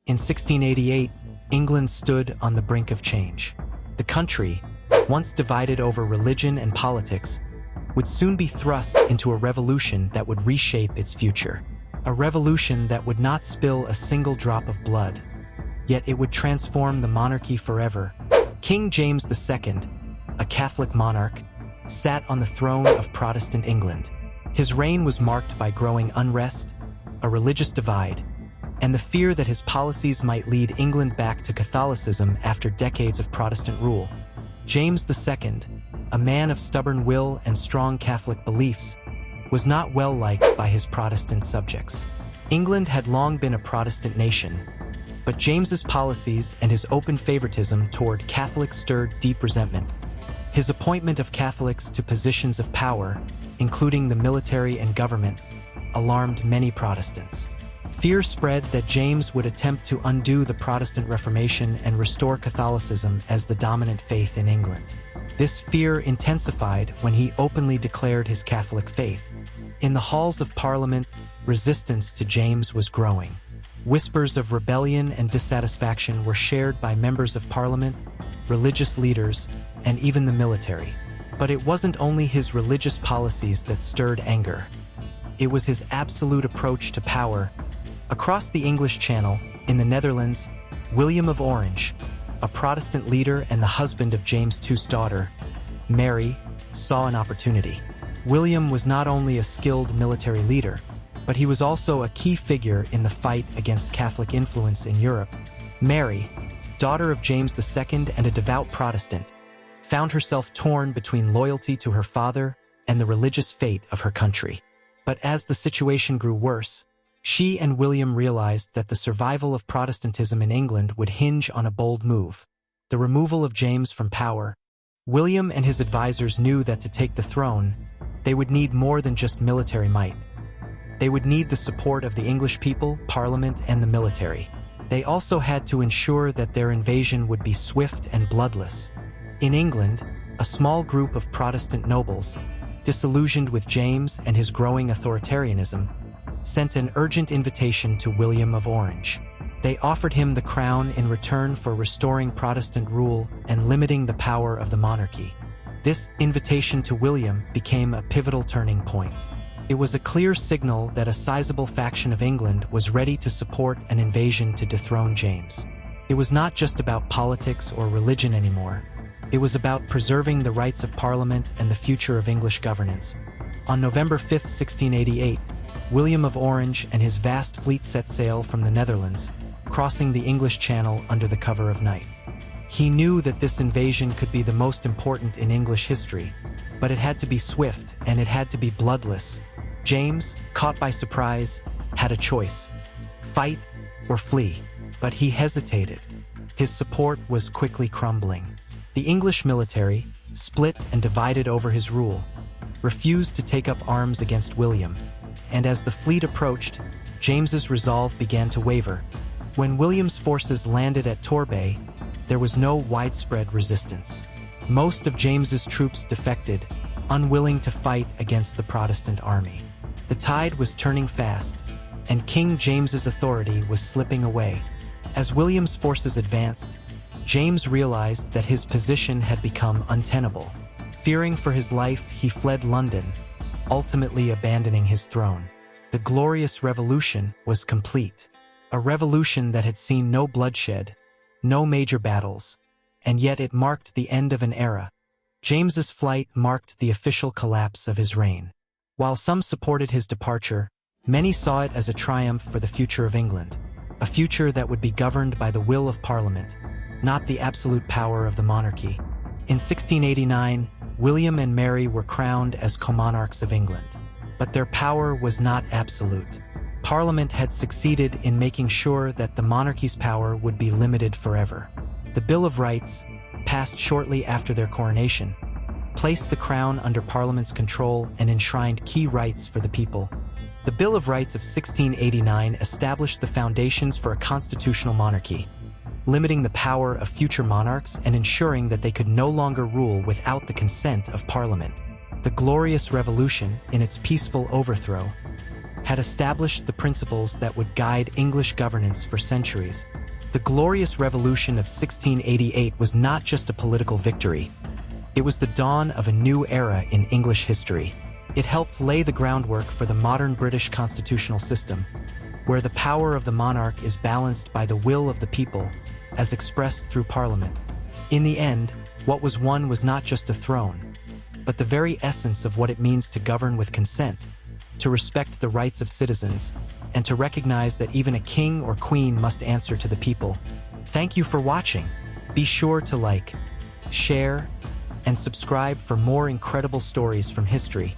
In 1688, England stood on the brink of change. The country, once divided over religion and politics, would soon be thrust into a revolution that would reshape its future. A revolution that would not spill a single drop of blood, yet it would transform the monarchy forever. King James II, a Catholic monarch, sat on the throne of Protestant England. His reign was marked by growing unrest, a religious divide, and the fear that his policies might lead England back to Catholicism after decades of Protestant rule. James II, a man of stubborn will and strong Catholic beliefs, was not well liked by his Protestant subjects. England had long been a Protestant nation, but James's policies and his open favoritism toward Catholics stirred deep resentment. His appointment of Catholics to positions of power, including the military and government, alarmed many Protestants. Fear spread that James would attempt to undo the Protestant Reformation and restore Catholicism as the dominant faith in England. This fear intensified when he openly declared his Catholic faith. In the halls of Parliament, resistance to James was growing. Whispers of rebellion and dissatisfaction were shared by members of Parliament, religious leaders, and even the military. But it wasn't only his religious policies that stirred anger. It was his absolute approach to power. Across the English Channel, in the Netherlands, William of Orange, a Protestant leader and the husband of James II's daughter, Mary, saw an opportunity. William was not only a skilled military leader, but he was also a key figure in the fight against Catholic influence in Europe. Mary, daughter of James II and a devout Protestant, found herself torn between loyalty to her father and the religious fate of her country. But as the situation grew worse, she and William realized that the survival of Protestantism in England would hinge on a bold move: the removal of James from power. William and his advisors knew that to take the throne, they would need more than just military might. They would need the support of the English people, Parliament, and the military. They also had to ensure that their invasion would be swift and bloodless. In England, a small group of Protestant nobles, disillusioned with James and his growing authoritarianism, sent an urgent invitation to William of Orange. They offered him the crown in return for restoring Protestant rule and limiting the power of the monarchy. This invitation to William became a pivotal turning point. It was a clear signal that a sizable faction of England was ready to support an invasion to dethrone James. It was not just about politics or religion anymore. It was about preserving the rights of Parliament and the future of English governance. On November 5, 1688, William of Orange and his vast fleet set sail from the Netherlands, crossing the English Channel under the cover of night. He knew that this invasion could be the most important in English history, but it had to be swift and it had to be bloodless. James, caught by surprise, had a choice: fight or flee. But he hesitated. His support was quickly crumbling. The English military, split and divided over his rule, refused to take up arms against William. And as the fleet approached, James's resolve began to waver. When William's forces landed at Torbay, there was no widespread resistance. Most of James's troops defected, unwilling to fight against the Protestant army. The tide was turning fast, and King James's authority was slipping away. As William's forces advanced, James realized that his position had become untenable. Fearing for his life, he fled London, ultimately abandoning his throne. The Glorious Revolution was complete. A revolution that had seen no bloodshed, no major battles, and yet it marked the end of an era. James's flight marked the official collapse of his reign. While some supported his departure, many saw it as a triumph for the future of England, a future that would be governed by the will of Parliament, not the absolute power of the monarchy. In 1689, William and Mary were crowned as co-monarchs of England. But their power was not absolute. Parliament had succeeded in making sure that the monarchy's power would be limited forever. The Bill of Rights, passed shortly after their coronation, placed the crown under Parliament's control and enshrined key rights for the people. The Bill of Rights of 1689 established the foundations for a constitutional monarchy, limiting the power of future monarchs and ensuring that they could no longer rule without the consent of Parliament. The Glorious Revolution, in its peaceful overthrow, had established the principles that would guide English governance for centuries. The Glorious Revolution of 1688 was not just a political victory. It was the dawn of a new era in English history. It helped lay the groundwork for the modern British constitutional system, where the power of the monarch is balanced by the will of the people, as expressed through Parliament. In the end, what was won was not just a throne, but the very essence of what it means to govern with consent, to respect the rights of citizens, and to recognize that even a king or queen must answer to the people. Thank you for watching. Be sure to like, share, and subscribe for more incredible stories from history.